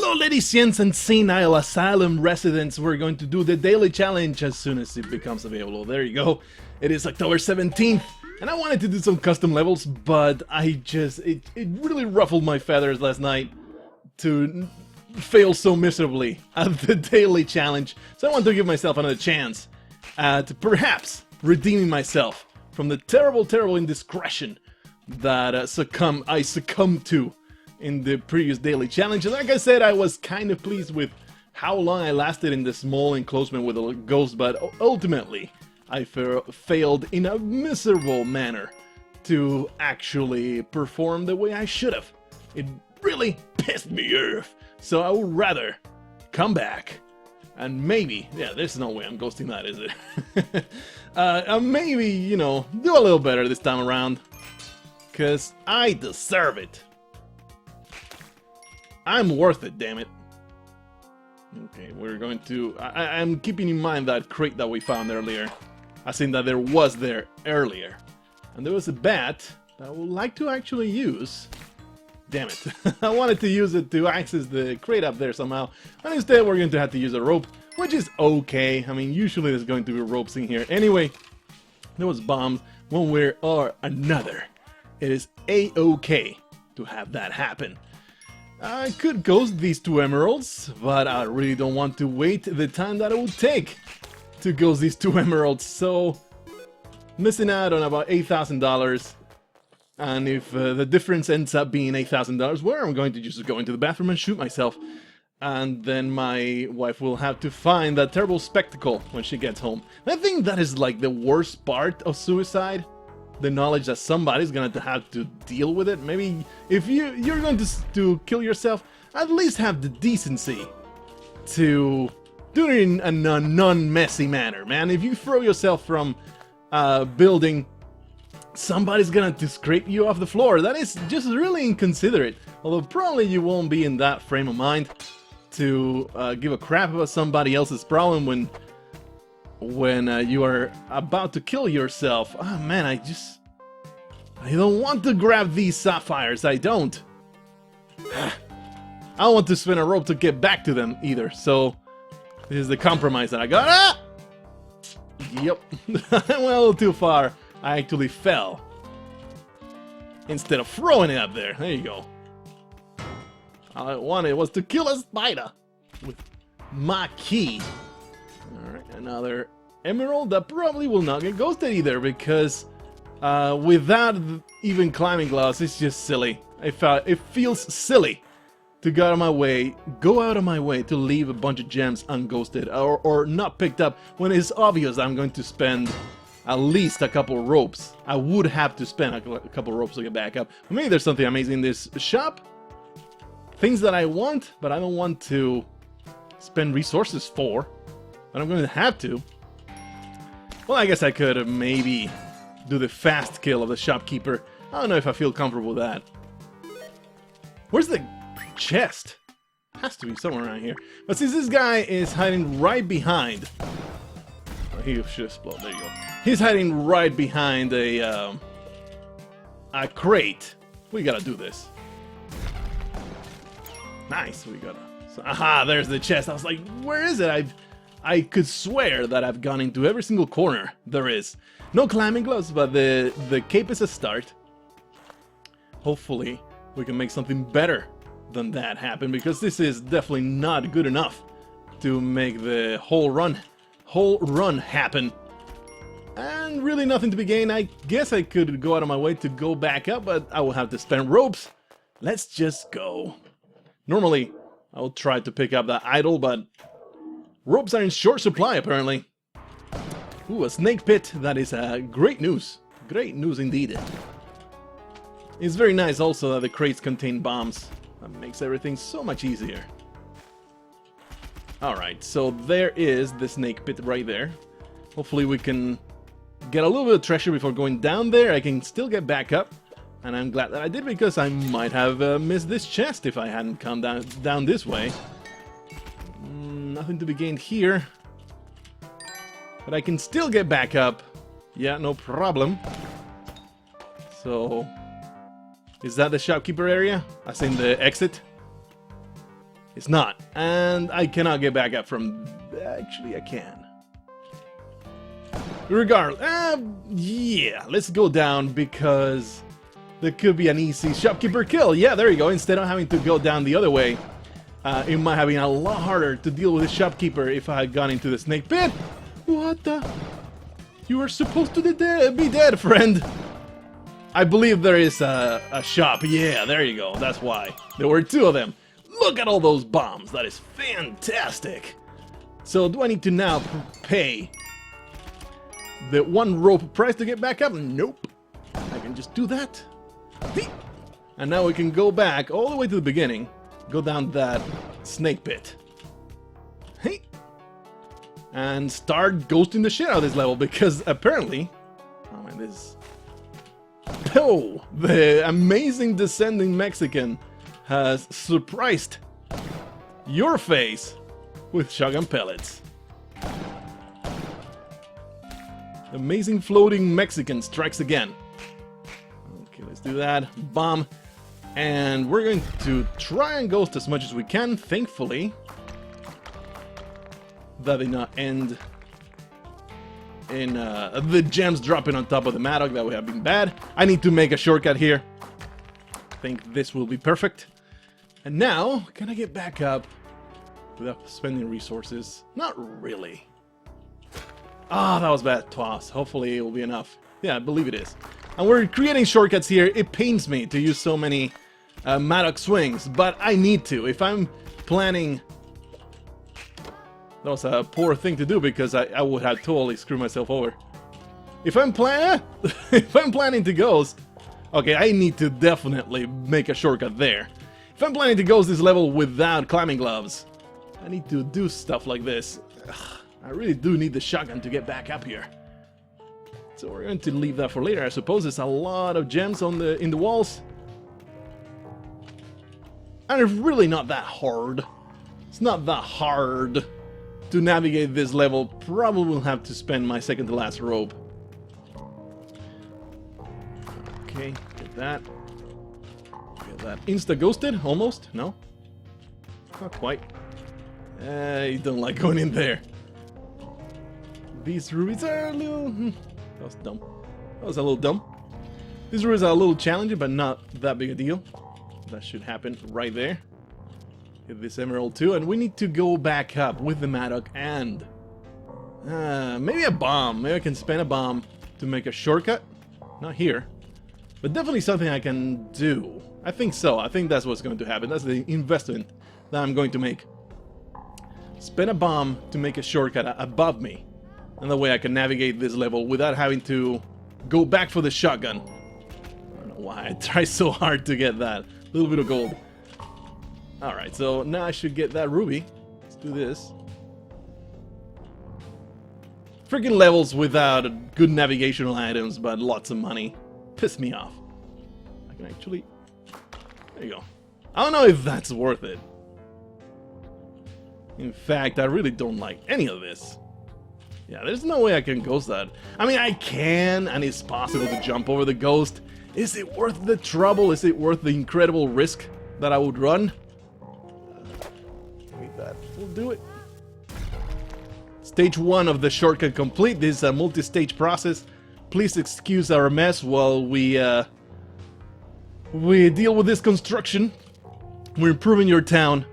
Hello ladies, gents, and senile asylum residents. We're going to do the daily challenge as soon as it becomes available. There you go. It is October 17th, and I wanted to do some custom levels, but it really ruffled my feathers last night to fail so miserably at the daily challenge. So I want to give myself another chance to perhaps redeeming myself from the terrible indiscretion that I succumbed to in the previous daily challenge. And like I said, I was kind of pleased with how long I lasted in the small enclosement with a ghost, but ultimately I failed in a miserable manner to actually perform the way I should have. It really pissed me off. So I would rather come back and maybe, yeah, there's no way I'm ghosting that, is it? Maybe, you know, do a little better this time around, because I deserve it. I'm worth it, damn it. Okay, we're going to... I'm keeping in mind that crate that we found earlier. I think that there was there earlier. And there was a bat that I would like to actually use. Damn it. I wanted to use it to access the crate up there somehow. And instead we're going to have to use a rope, which is okay. I mean, usually there's going to be ropes in here. Anyway, there was bombs one way or another. It is a-okay to have that happen. I could ghost these 2 emeralds, but I really don't want to wait the time that it would take to ghost these 2 emeralds, so missing out on about $8,000. And if the difference ends up being $8,000, well, I'm going to just go into the bathroom and shoot myself. And then my wife will have to find that terrible spectacle when she gets home. I think that is like the worst part of suicide. The knowledge that somebody's gonna have to deal with it. Maybe if you're going to kill yourself, at least have the decency to do it in a non-messy manner, man. If you throw yourself from a building, somebody's gonna to scrape you off the floor. That is just really inconsiderate. Although probably you won't be in that frame of mind to give a crap about somebody else's problem when you are about to kill yourself. Oh man, I don't want to grab these sapphires, I don't. I don't want to spin a rope to get back to them either, so this is the compromise that I got. Ah! Yep, I went a little too far. I actually fell instead of throwing it up there. There you go. All I wanted was to kill a spider with my key. Alright, another emerald that probably will not get ghosted either, because without even climbing glass, it's just silly. It feels silly to go out of my way to leave a bunch of gems unghosted or not picked up when it's obvious I'm going to spend at least a couple ropes. I would have to spend a couple ropes to get back up. Maybe there's something amazing in this shop. Things that I want, but I don't want to spend resources for. But I'm going to have to. Well, I guess I could maybe do the fast kill of the shopkeeper. I don't know if I feel comfortable with that. Where's the chest? Has to be somewhere around here. But since this guy is hiding right behind... Oh, he should explode. There you go. He's hiding right behind a crate. We gotta do this. Nice. We gotta... So, aha, there's the chest. I was like, where is it? I could swear that I've gone into every single corner there is. No climbing gloves, but the cape is a start. Hopefully, we can make something better than that happen, because this is definitely not good enough to make the whole run happen. And really nothing to be gained. I guess I could go out of my way to go back up, but I will have to spend ropes. Let's just go. Normally, I'll try to pick up that idol, but ropes are in short supply, apparently. Ooh, a snake pit. That is great news. Great news indeed. It's very nice also that the crates contain bombs. That makes everything so much easier. Alright, so there is the snake pit right there. Hopefully we can get a little bit of treasure before going down there. I can still get back up. And I'm glad that I did, because I might have missed this chest if I hadn't come down this way. Nothing to be gained here. But I can still get back up. Yeah, no problem. So, is that the shopkeeper area? As in the exit? It's not. And I cannot get back up from... Actually, I can. Regardless, yeah, let's go down because there could be an easy shopkeeper kill. Yeah, there you go. Instead of having to go down the other way, it might have been a lot harder to deal with the shopkeeper if I had gone into the snake pit. What the? You were supposed to be dead, friend. I believe there is a shop. Yeah, there you go. That's why. There were two of them. Look at all those bombs. That is fantastic. So do I need to now pay the 1 rope price to get back up? Nope. I can just do that. And now we can go back all the way to the beginning. Go down that snake pit. Hey. And start ghosting the shit out of this level because apparently... Oh man, this... Oh! The amazing descending Mexican has surprised your face with shotgun pellets. Amazing floating Mexican strikes again. Okay, let's do that. Bomb. And we're going to try and ghost as much as we can. Thankfully, that did not end in the gems dropping on top of the Maddock. That would have been bad. I need to make a shortcut here. I think this will be perfect. And now, can I get back up without spending resources? Not really. Ah, that was bad. Toss. Hopefully it will be enough. Yeah, I believe it is. And we're creating shortcuts here. It pains me to use so many Maddock swings, but I need to. If I'm planning... That was a poor thing to do because I would have totally screwed myself over. If I'm planning to ghost... Okay, I need to definitely make a shortcut there. If I'm planning to ghost this level without climbing gloves, I need to do stuff like this. Ugh, I really do need the shotgun to get back up here. So we're going to leave that for later. I suppose there's a lot of gems on in the walls. And it's really not that hard. It's not that hard to navigate this level. Probably will have to spend my second to last rope. Okay, get that. Get that insta-ghosted, almost. No? Not quite. I don't like going in there. These rubies are a little... That was dumb. That was a little dumb. These rubies are a little challenging, but not that big a deal. That should happen right there. Get this emerald too, and we need to go back up with the Maddock and... maybe a bomb. Maybe I can spend a bomb to make a shortcut. Not here. But definitely something I can do. I think so. I think that's what's going to happen. That's the investment that I'm going to make. Spend a bomb to make a shortcut above me. And that way I can navigate this level without having to go back for the shotgun. I don't know why I tried so hard to get that. A little bit of gold. Alright, so now I should get that ruby. Let's do this. Freaking levels without good navigational items, but lots of money. Piss me off. I can actually... There you go. I don't know if that's worth it. In fact, I really don't like any of this. Yeah, there's no way I can ghost that. I mean, I can, and it's possible to jump over the ghost. Is it worth the trouble? Is it worth the incredible risk that I would run? Maybe that will do it. Stage 1 of the shortcut complete. This is a multi-stage process. Please excuse our mess while we deal with this construction. We're improving your town.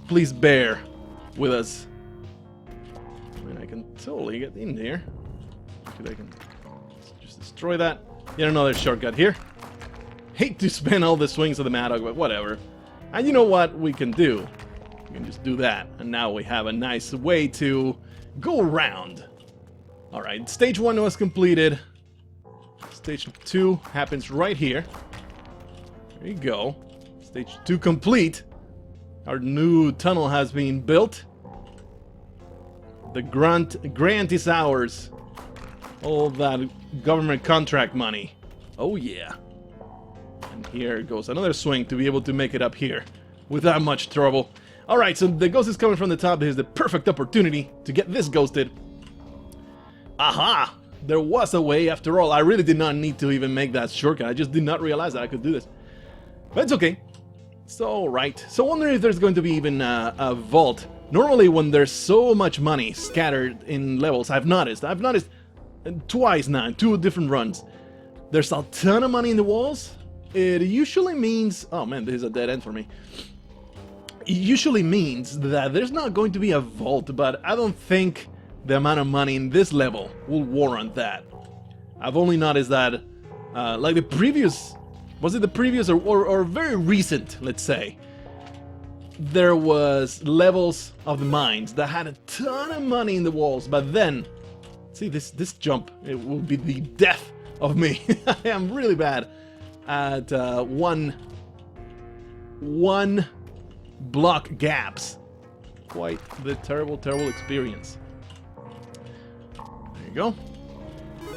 Please bear with us. I mean, I can totally get in there. Maybe I can just destroy that. Yet another shortcut here. Hate to spend all the swings of the Maddock, but whatever. And you know what we can do? We can just do that. And now we have a nice way to go around. Alright, stage 1 was completed. Stage 2 happens right here. There you go. Stage 2 complete. Our new tunnel has been built. The grant is ours. All that government contract money. Oh yeah. And here goes another swing to be able to make it up here without much trouble. Alright, so the ghost is coming from the top. This is the perfect opportunity to get this ghosted. Aha! There was a way after all. I really did not need to even make that shortcut. I just did not realize that I could do this. But it's okay. So, right. So, wondering if there's going to be even a vault. Normally, when there's so much money scattered in levels, I've noticed twice now, in 2 different runs, there's a ton of money in the walls. It usually means... Oh man, this is a dead end for me. It usually means that there's not going to be a vault, but I don't think the amount of money in this level will warrant that. I've only noticed that, like the previous... Was it the previous or very recent, let's say? There was levels of the mines that had a ton of money in the walls, but then... See, this jump, it will be the death of me. I am really bad at one block gaps. Quite the terrible experience. There you go.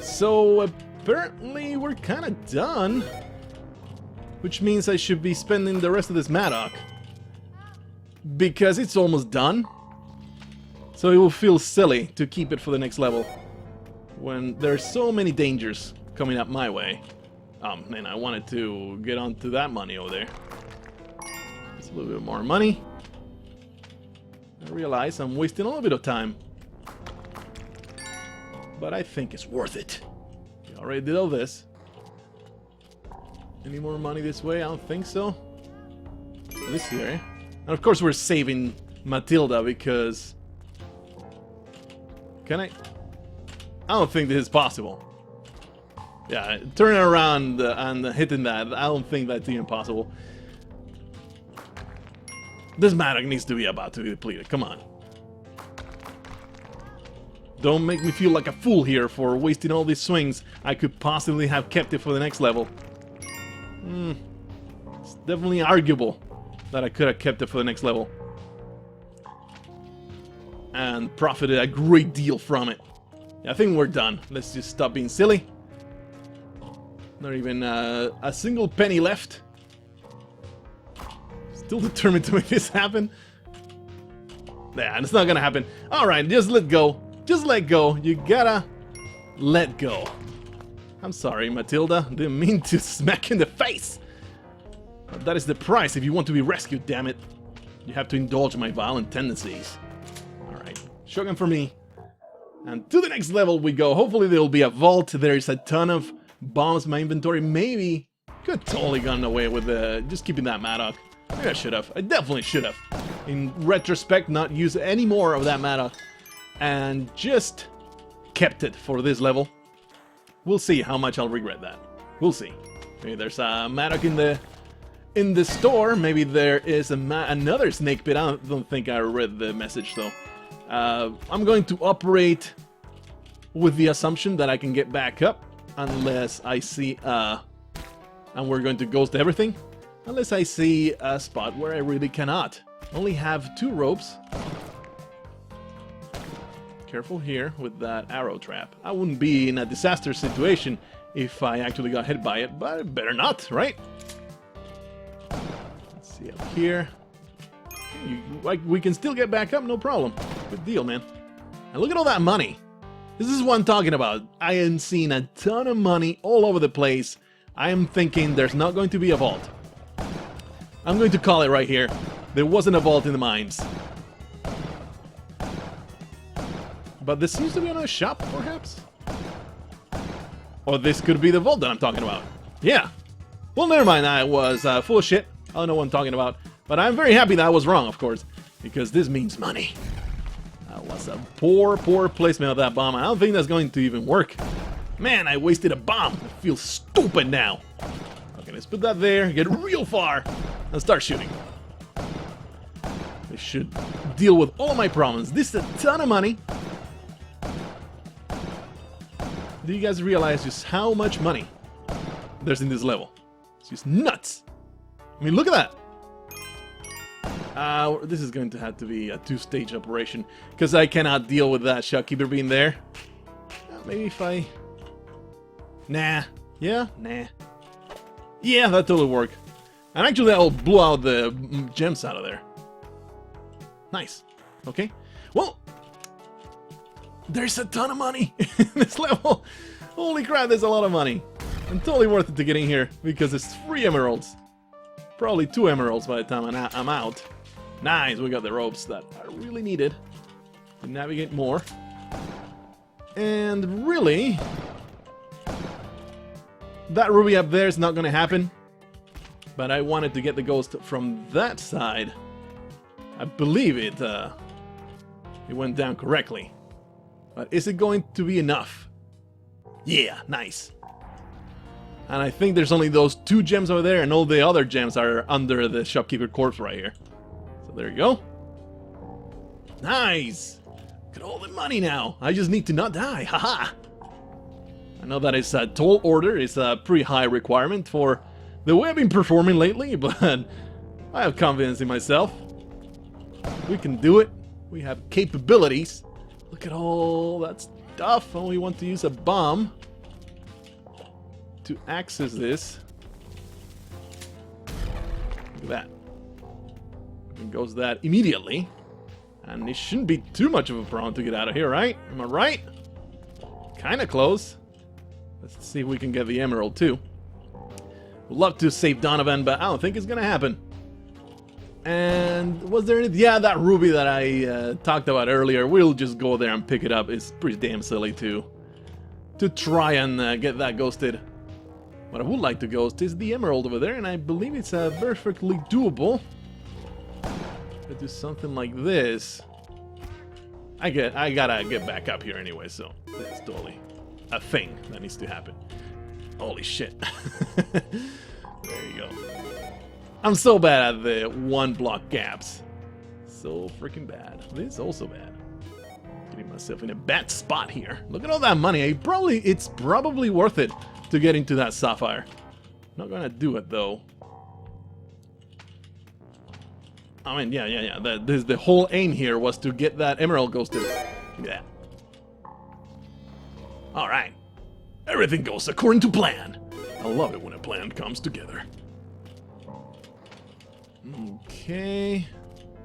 So apparently we're kind of done, which means I should be spending the rest of this Maddock because it's almost done. So it will feel silly to keep it for the next level when there's so many dangers coming up my way. And I wanted to get onto that money over there. It's a little bit more money. I realize I'm wasting a little bit of time, but I think it's worth it. We already did all this. Any more money this way? I don't think so. This here. And of course we're saving Matilda because... Can I? I don't think this is possible. Yeah, turning around and hitting that, I don't think that's even possible. This Maddock needs to be about to be depleted, come on. Don't make me feel like a fool here for wasting all these swings. I could possibly have kept it for the next level. It's definitely arguable that I could have kept it for the next level. And profited a great deal from it. I think we're done. Let's just stop being silly. Not even a single penny left. Still determined to make this happen. Nah, it's not gonna happen. Alright, just let go. Just let go. You gotta let go. I'm sorry, Matilda. Didn't mean to smack you in the face. But that is the price if you want to be rescued, damn it. You have to indulge my violent tendencies. Alright, shotgun for me. And to the next level we go. Hopefully there will be a vault. There's a ton of bombs in my inventory. Maybe could have totally gone away with just keeping that Maddock. Maybe I should have. I definitely should have. In retrospect, not use any more of that Maddock. And just kept it for this level. We'll see how much I'll regret that. We'll see. Maybe there's a Maddock in the store. Maybe there is another snake pit. I don't think I read the message though. I'm going to operate with the assumption that I can get back up unless I see and we're going to ghost everything unless I see a spot where I really cannot. Only have 2 ropes. Careful here with that arrow trap. I wouldn't be in a disaster situation if I actually got hit by it, but better not, right? Let's see up here. Like, we can still get back up, no problem. Good deal, man. And look at all that money. This is what I'm talking about. I am seeing a ton of money all over the place. I am thinking there's not going to be a vault. I'm going to call it right here. There wasn't a vault in the mines. But this seems to be another shop, perhaps? Or this could be the vault that I'm talking about. Yeah. Well, never mind. I was full of shit. I don't know what I'm talking about. But I'm very happy that I was wrong, of course. Because this means money. That was a poor placement of that bomb. I don't think that's going to even work. Man, I wasted a bomb. I feel stupid now. Okay, let's put that there. Get real far. And start shooting. This should deal with all my problems. This is a ton of money. Do you guys realize just how much money there's in this level? It's just nuts. I mean, look at that. This is going to have to be a 2-stage operation because I cannot deal with that shopkeeper being there. Maybe if I... Nah. Yeah? Nah. Yeah, that totally worked. And actually I'll blow out the gems out of there. Nice. Okay. Well, there's a ton of money in this level. Holy crap, there's a lot of money. And totally worth it to get in here because it's 3 emeralds. Probably 2 emeralds by the time I'm out. Nice, we got the ropes that I really needed to navigate more. And really, that ruby up there is not going to happen. But I wanted to get the ghost from that side. I believe it went down correctly. But is it going to be enough? Yeah, nice. And I think there's only those 2 gems over there, and all the other gems are under the shopkeeper corpse right here. So there you go. Nice! Look at all the money now. I just need to not die. Haha! I know that it's a tall order. It's a pretty high requirement for the way I've been performing lately, but I have confidence in myself. We can do it. We have capabilities. Look at all that stuff. I only want to use a bomb to access this. Look at that. It goes that immediately. And it shouldn't be too much of a problem to get out of here, right? Am I right? Kinda close. Let's see if we can get the emerald too. Would love to save Donovan, but I don't think it's gonna happen. And was there any... Yeah, that ruby that I talked about earlier. We'll just go there and pick it up. It's pretty damn silly to try and get that ghosted. What I would like to ghost is the emerald over there, and I believe it's perfectly doable. To do something like this. I gotta get back up here anyway, so that's totally a thing that needs to happen. Holy shit. There you go. I'm so bad at the 1 block gaps. So freaking bad. This is also bad. Getting myself in a bad spot here. Look at all that money. It's probably worth it to get into that sapphire. Not gonna do it though. I mean, yeah. The whole aim here was to get that emerald ghosted. Look at that. Alright. Everything goes according to plan. I love it when a plan comes together. Okay.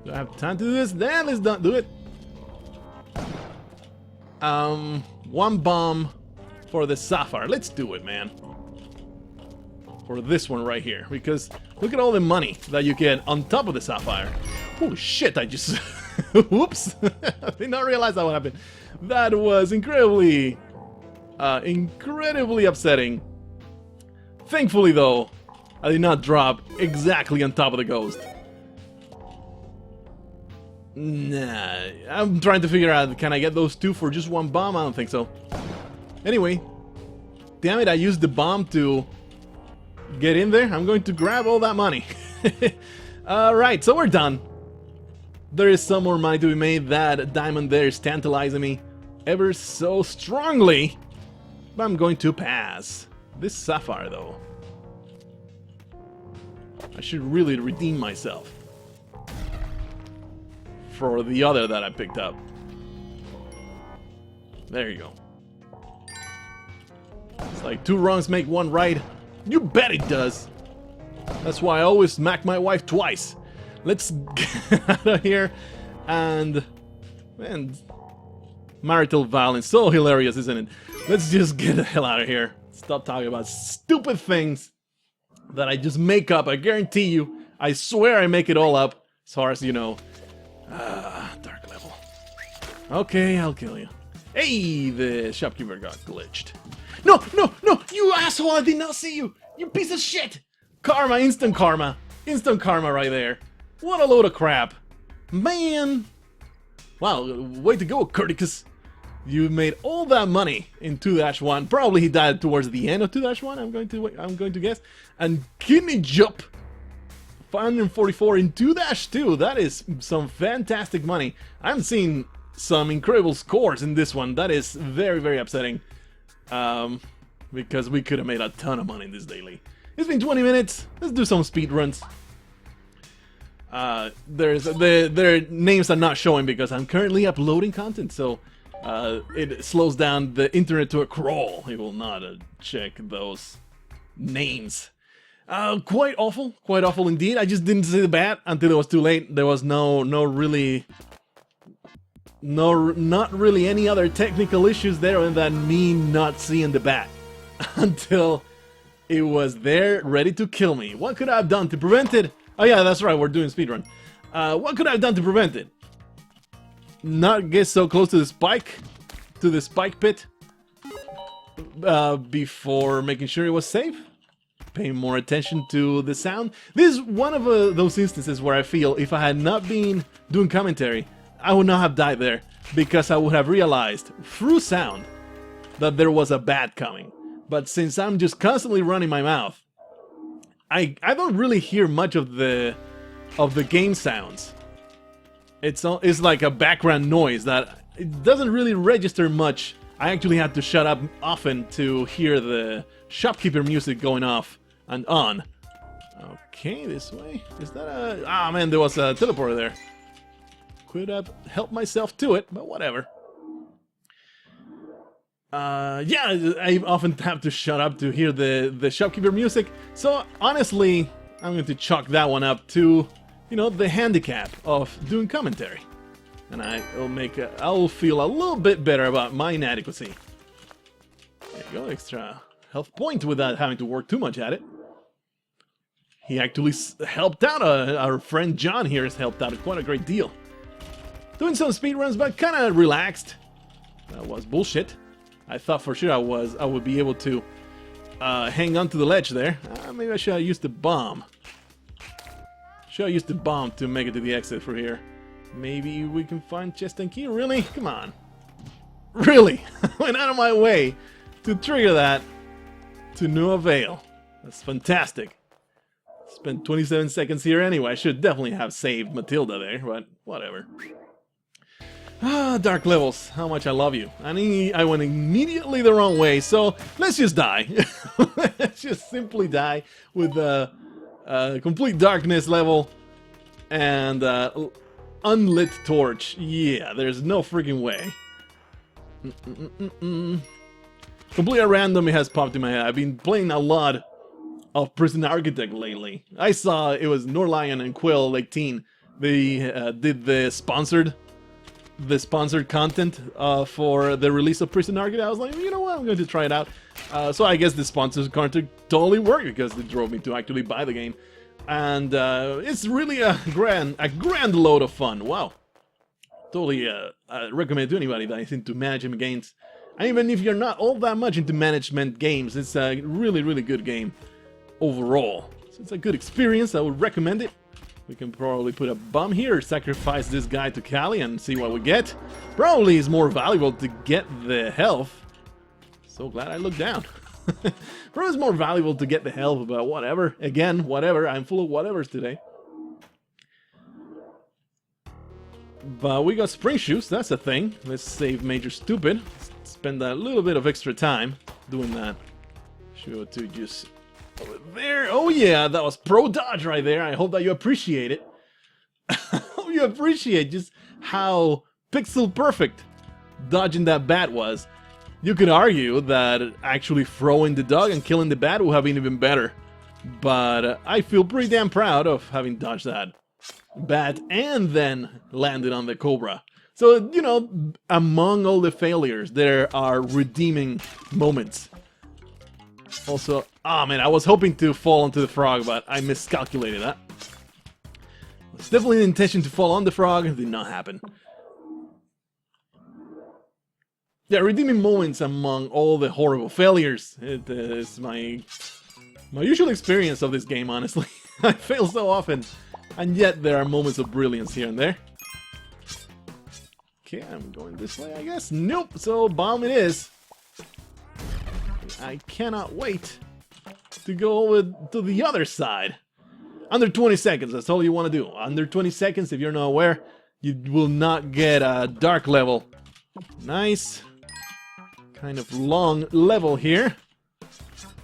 Do I have time to do this? Then let's not do it. 1 bomb for the sapphire. Let's do it, man. For this one right here. Because look at all the money that you get on top of the sapphire. Holy shit, I just... Whoops. I did not realize that would happen. That was incredibly upsetting. Thankfully, though, I did not drop exactly on top of the ghost. Nah, I'm trying to figure out, can I get those 2 for just 1 bomb? I don't think so. Anyway, damn it, I used the bomb to get in there. I'm going to grab all that money. Alright, so we're done. There is some more money to be made. That diamond there is tantalizing me ever so strongly. But I'm going to pass. This sapphire, though. I should really redeem myself for the other that I picked up. There you go. It's like 2 wrongs make 1 right. You bet it does. That's why I always smack my wife twice. Let's get out of here. And... man, marital violence. So hilarious, isn't it? Let's just get the hell out of here. Stop talking about stupid things that I just make up. I guarantee you. I swear I make it all up. As far as you know. Dark level. Okay, I'll kill you. Hey, the shopkeeper got glitched. No! You asshole! I did not see you! You piece of shit! Karma, instant karma. Instant karma right there. What a load of crap. Man! Wow, way to go, Curticus. You made all that money in 2-1. Probably he died towards the end of 2-1, I'm going to guess. And Kidney Jump 544 in 2-2. That is some fantastic money. I'm seeing some incredible scores in this one. That is very, very upsetting. Because we could have made a ton of money in this daily. It's been 20 minutes. Let's do some speed runs. Their names are not showing because I'm currently uploading content, so it slows down the internet to a crawl. It will not check those names. Quite awful indeed. I just didn't see the bat until it was too late. There was not really any other technical issues there other than me not seeing the bat until It was there, ready to kill me. What could I have done to prevent it? Oh yeah, that's right, we're doing speedrun. What could I have done to prevent it? Not get so close to the spike pit, before making sure it was safe. Paying more attention to the sound. This is one of those instances where I feel if I had not been doing commentary, I would not have died there, because I would have realized through sound that there was a bat coming. But since I'm just constantly running my mouth, I don't really hear much of the game sounds. It's like a background noise that it doesn't really register much. I actually have to shut up often to hear the shopkeeper music going off and on. Okay, this way. Is that a... Ah, man, there was a teleporter there. Could have helped myself to it, but whatever. Yeah, I often have to shut up to hear the shopkeeper music. So, honestly, I'm going to chalk that one up to, you know, the handicap of doing commentary. And I'll feel a little bit better about my inadequacy. There you go, extra health point without having to work too much at it. He actually helped out, our friend John here has helped out quite a great deal. Doing some speedruns, but kind of relaxed. That was bullshit. I thought for sure I would be able to hang on to the ledge there. Maybe I should have used the bomb. Should have used the bomb to make it to the exit for here. Maybe we can find chest and key. Really? Come on. Really? I went out of my way to trigger that to no avail. That's fantastic. Spent 27 seconds here anyway. I should definitely have saved Matilda there, but whatever. Ah, dark levels. How much I love you. I went immediately the wrong way, so let's just die. Let's just simply die with complete darkness level and unlit torch. Yeah, there's no freaking way. Completely random, it has popped in my head. I've been playing a lot of Prison Architect lately. I saw it was Norlion and Quill 18. They did the sponsored content for the release of Prison Architect. I was like, you know what, I'm going to try it out. So I guess the sponsored content totally worked because it drove me to actually buy the game. And it's really a grand load of fun. Wow. Totally recommend it to anybody that is into management games. And even if you're not all that much into management games, it's a really, really good game overall. So it's a good experience. I would recommend it. We can probably put a bomb here, sacrifice this guy to Callie and see what we get. Probably is more valuable to get the health. So glad I looked down. Probably is more valuable to get the health, but whatever. Again, whatever. I'm full of whatevers today. But we got spring shoes, that's a thing. Let's save Major Stupid. Spend a little bit of extra time doing that. Sure to just... over there. Oh yeah, that was pro dodge right there. I hope that you appreciate it. I hope you appreciate just how pixel perfect dodging that bat was. You could argue that actually throwing the dog and killing the bat would have been even better. But I feel pretty damn proud of having dodged that bat and then landed on the Cobra. So, you know, among all the failures, there are redeeming moments. Also, oh man, I was hoping to fall onto the frog, but I miscalculated that. It's definitely the intention to fall on the frog, it did not happen. Yeah, redeeming moments among all the horrible failures. It is my usual experience of this game, honestly. I fail so often, and yet there are moments of brilliance here and there. Okay, I'm going this way, I guess. Nope, so bomb it is. I cannot wait to go over to the other side. Under 20 seconds, that's all you want to do. Under 20 seconds, if you're not aware, you will not get a dark level. Nice. Kind of long level here.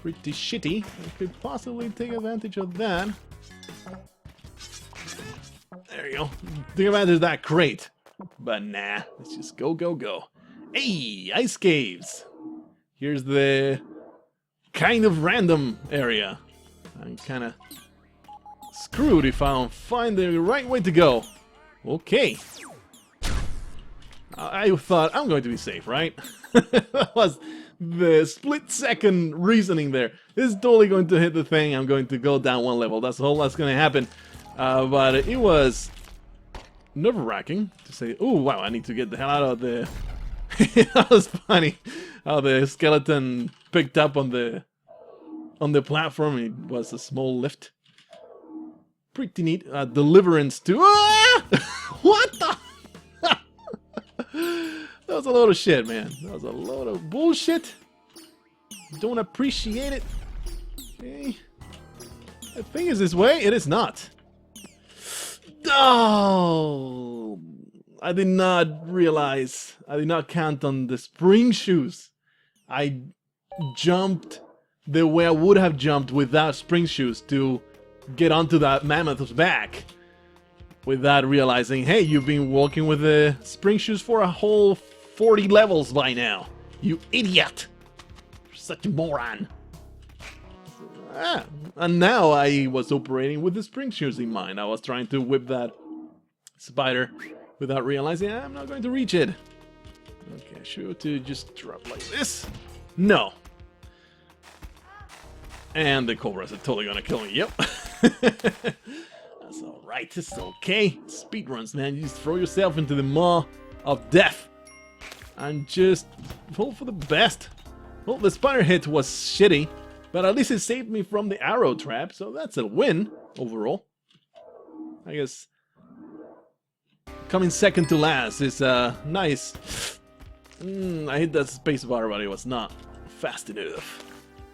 Pretty shitty. I could possibly take advantage of that. There you go. Take advantage of that crate. But nah, let's just go, go, go. Hey, ice caves. Here's the kind of random area. I'm kind of screwed if I don't find the right way to go. Okay. I thought I'm going to be safe, right? the split-second reasoning there. This is totally going to hit the thing. I'm going to go down one level. That's all that's going to happen. But it was nerve-wracking to say, oh, wow, I need to get the hell out of the... That was funny how the skeleton picked up on the platform. It was a small lift. Pretty neat. Deliverance too. Ah! What the? That was a load of shit, man. That was a load of bullshit. Don't appreciate it. Okay. The thing is this way. It is not. Oh, I did not realize. I did not count on the spring shoes. I jumped the way I would have jumped without spring shoes to get onto that mammoth's back without realizing, hey, you've been walking with the spring shoes for a whole 40 levels by now. You idiot! You're such a moron. And now I was operating with the spring shoes in mind. I was trying to whip that spider without realizing I'm not going to reach it. Okay, sure to just drop like this. No. And the cobras are totally gonna kill me. Yep. That's alright. It's okay. Speedruns, man. You just throw yourself into the maw of death and just hope for the best. Well, the spider hit was shitty, but at least it saved me from the arrow trap, so that's a win overall. I guess coming second to last is nice. I hit that spacebar, but it was not fast enough.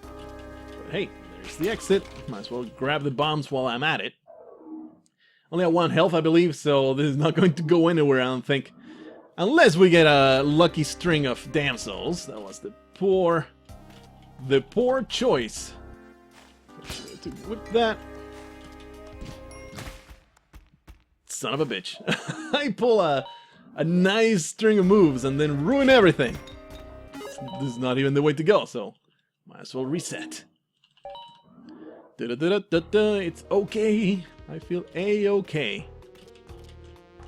But hey, there's the exit. Might as well grab the bombs while I'm at it. Only at 1 health, I believe, so this is not going to go anywhere, I don't think. Unless we get a lucky string of damsels. That was the poor choice. To whip that. Son of a bitch. I pull a nice string of moves and then ruin everything. This is not even the way to go, so might as well reset. It's okay. I feel a-okay.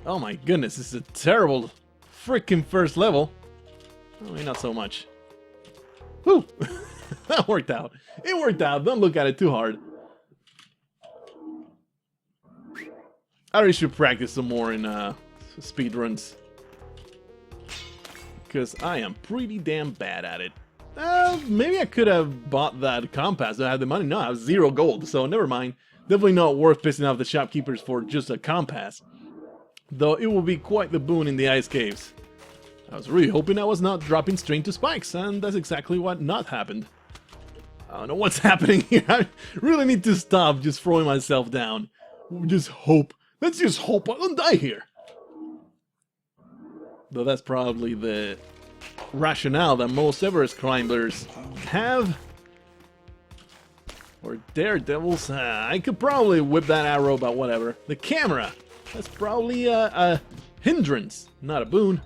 Oh my goodness, this is a terrible freaking first level. I mean, not so much. Whew! That worked out. It worked out. Don't look at it too hard. I really should practice some more in speedruns. Because I am pretty damn bad at it. Maybe I could have bought that compass. I had the money. No, I have 0 gold, so never mind. Definitely not worth pissing off the shopkeepers for just a compass. Though it will be quite the boon in the ice caves. I was really hoping I was not dropping straight to spikes, and that's exactly what not happened. I don't know what's happening here. I really need to stop just throwing myself down. Just hope. Let's just hope I don't die here. Though that's probably the rationale that most Everest climbers have. Or daredevils. I could probably whip that arrow, but whatever. The camera. That's probably a hindrance, not a boon.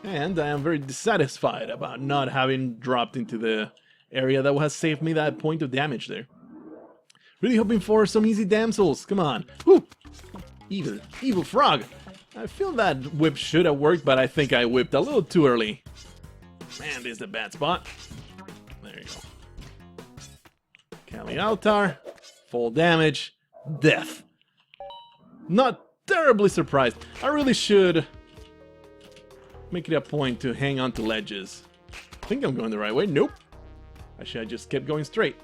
And I am very dissatisfied about not having dropped into the area that has saved me that point of damage there. Really hoping for some easy damsels. Come on. Woo! Evil frog. I feel that whip should have worked, but I think I whipped a little too early. Man, this is a bad spot. There you go. Kali Altar. Full damage. Death. Not terribly surprised. I really should make it a point to hang on to ledges. I think I'm going the right way. Nope. I should have just kept going straight.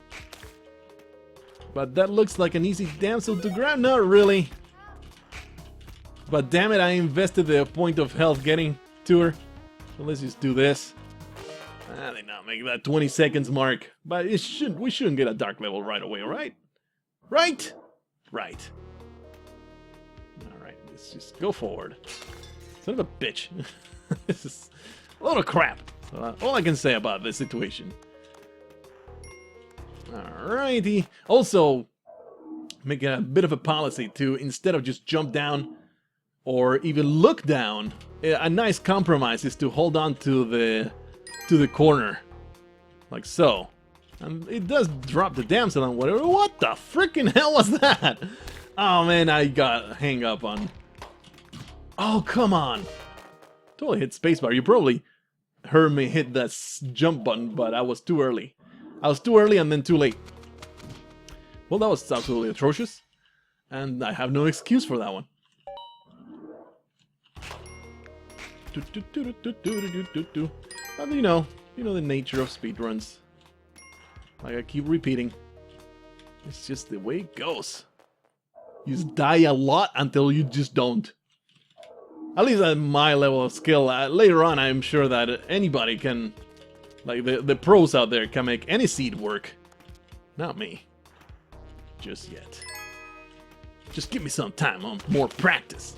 But that looks like an easy damsel to grab. Not really. But damn it, I invested the point of health getting to her. So let's just do this. I did not make that 20 seconds mark. But we shouldn't get a dark level right away, right? Right? Right. Alright, let's just go forward. Son of a bitch. This is a load of crap. All I can say about this situation. Alrighty. Also, make a bit of a policy to, instead of just jump down or even look down, a nice compromise is to hold on to the corner. Like so. And it does drop the damsel on whatever. What the freaking hell was that? Oh man, I got hang up on. Oh, come on. Totally hit spacebar. You probably heard me hit that jump button, but I was too early. I was too early and then too late. Well, that was absolutely atrocious. And I have no excuse for that one. But you know the nature of speedruns. Like I keep repeating. It's just the way it goes. You just die a lot until you just don't. At least at my level of skill. Later on, I'm sure that anybody can, like the pros out there, can make any seed work. Not me. Just yet. Just give me some time, more practice.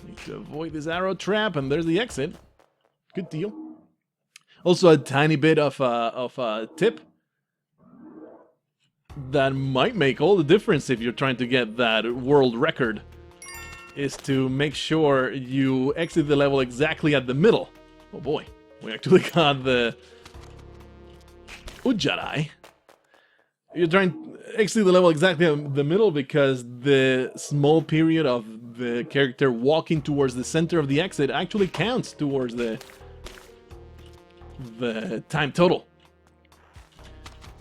Need to avoid this arrow trap, and there's the exit. Good deal. Also, a tiny bit of a tip that might make all the difference if you're trying to get that world record, is to make sure you exit the level exactly at the middle. Oh boy, we actually got the UNDERTALEARGH. You're trying to exit the level exactly at the middle because the small period of the character walking towards the center of the exit actually counts towards the time total.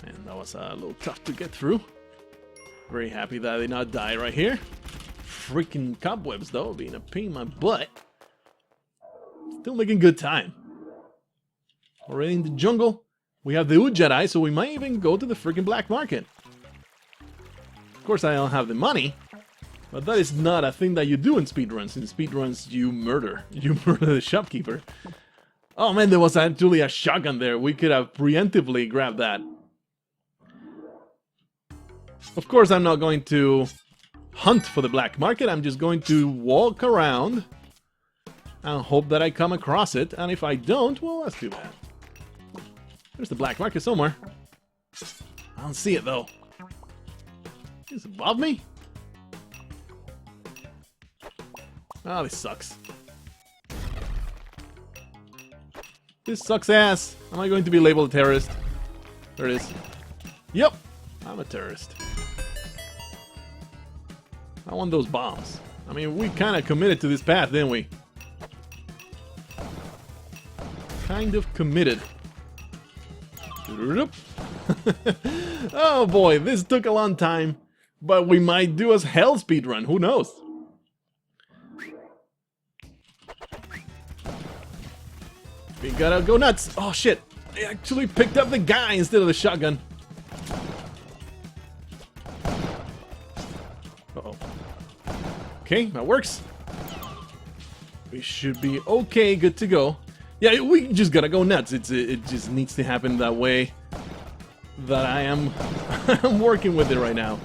And that was a little tough to get through. Very happy that I did not die right here. Freaking cobwebs though, being a pain in my butt. Still making good time. Already in the jungle. We have the UNDERTALEARGH, so we might even go to the freaking black market. Of course I don't have the money, but that is not a thing that you do in speedruns. In speedruns you murder. You murder the shopkeeper. Oh man, there was actually a shotgun there. We could have preemptively grabbed that. Of course I'm not going to hunt for the black market. I'm just going to walk around and hope that I come across it. And if I don't, well, that's too bad. There's the black market somewhere. I don't see it though. Is it above me? Oh, this sucks. This sucks ass. Am I going to be labeled a terrorist? There it is. Yep, I'm a terrorist. I want those bombs. I mean, we kind of committed to this path, didn't we? Kind of committed. Oh boy, this took a long time, but we might do a hell speedrun, who knows? We gotta go nuts. Oh shit, I actually picked up the guy instead of the shotgun. Uh-oh. Okay, that works. We should be okay, good to go. Yeah, we just gotta go nuts. It just needs to happen that way. That I am I'm working with it right now.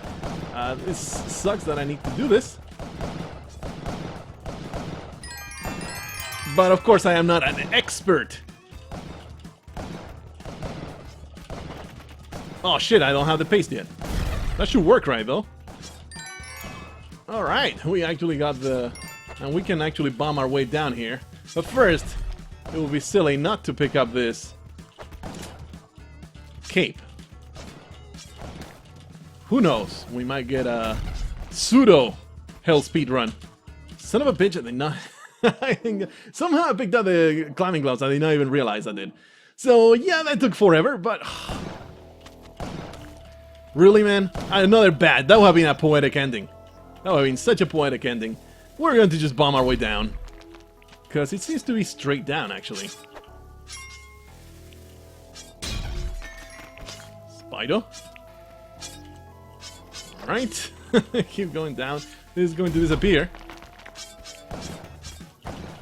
This sucks that I need to do this. But of course I am not an expert. Oh shit, I don't have the paste yet. That should work right though. Alright, we actually got the... And we can actually bomb our way down here. But first, it would be silly not to pick up this cape. Who knows? We might get a pseudo hell speed run. Son of a bitch, I did not. Somehow I picked up the climbing gloves. I did not even realize I did. So yeah, that took forever, but really, man, another bad. That would have been a poetic ending. That would have been such a poetic ending. We're going to just bomb our way down. Because it seems to be straight down, actually. Spider. Alright. Keep going down. This is going to disappear.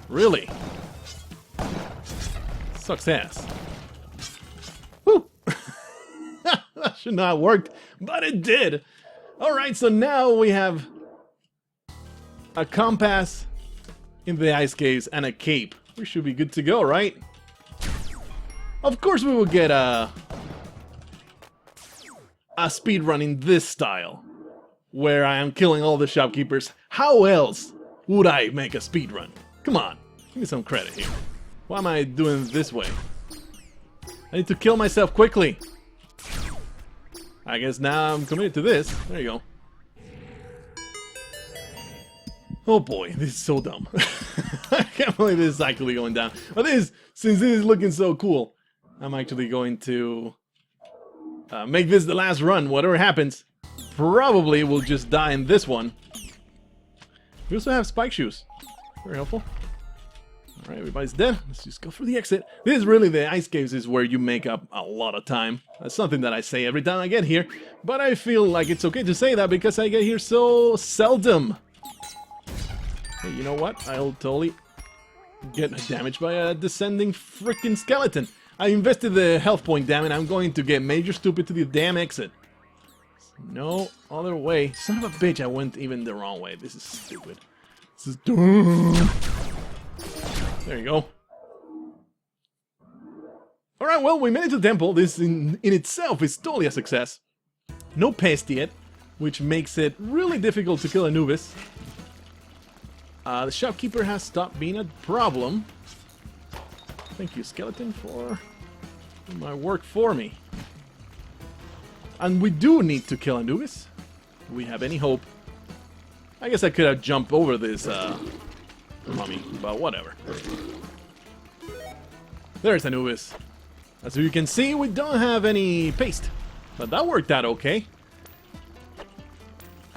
Really? Sucks ass. Whew. That should not have worked, but it did. Alright, so now we have a compass in the ice caves and a cape. We should be good to go, right? Of course we will get a speed run in this style, where I am killing all the shopkeepers. How else would I make a speed run? Come on, give me some credit here. Why am I doing it this way? I need to kill myself quickly. I guess now I'm committed to this. There you go. Oh boy, this is so dumb. I can't believe this is actually going down. But since this is looking so cool, I'm actually going to make this the last run. Whatever happens, probably we'll just die in this one. We also have spike shoes. Very helpful. Alright, everybody's dead. Let's just go through the exit. This is really, the ice caves is where you make up a lot of time. That's something that I say every time I get here. But I feel like it's okay to say that because I get here so seldom. Hey, you know what? I'll totally get damaged by a descending freaking skeleton. I invested the health point, damn it. I'm going to get major stupid to the damn exit. No other way. Son of a bitch, I went even the wrong way. This is stupid. This is dumb. There you go. Alright, well, we made it to the temple. This in itself is totally a success. No pest yet, which makes it really difficult to kill Anubis. The shopkeeper has stopped being a problem. Thank you, skeleton, for doing my work for me. And we do need to kill Anubis. Do we have any hope? I guess I could have jumped over this mummy, but whatever. There's Anubis. As you can see, we don't have any paste, but that worked out okay.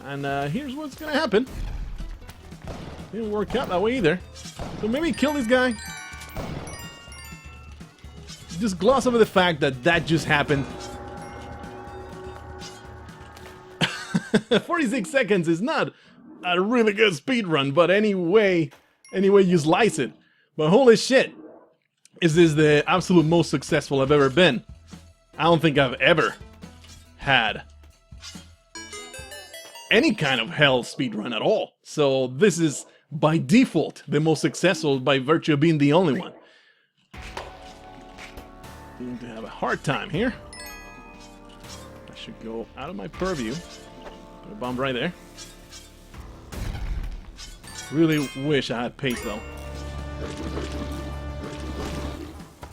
And here's what's gonna happen. Didn't work out that way either. So maybe kill this guy. Just gloss over the fact that that just happened. 46 seconds is not a really good speed run, but anyway you slice it. But holy shit, is this the absolute most successful I've ever been? I don't think I've ever had any kind of hell speed run at all. So this is by default the most successful by virtue of being the only one. I'm going to have a hard time here. I should go out of my purview. Put a bomb right there. Really wish I had pace though.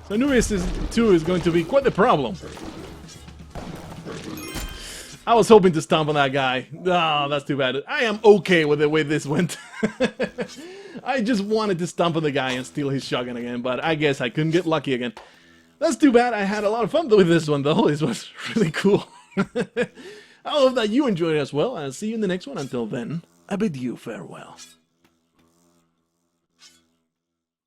So Anubis 2 is going to be quite the problem. I was hoping to stomp on that guy. Oh, that's too bad. I am okay with the way this went. I just wanted to stomp on the guy and steal his shotgun again, but I guess I couldn't get lucky again. That's too bad. I had a lot of fun with this one though. This was really cool. I hope that you enjoyed it as well. I'll see you in the next one. Until then, I bid you farewell.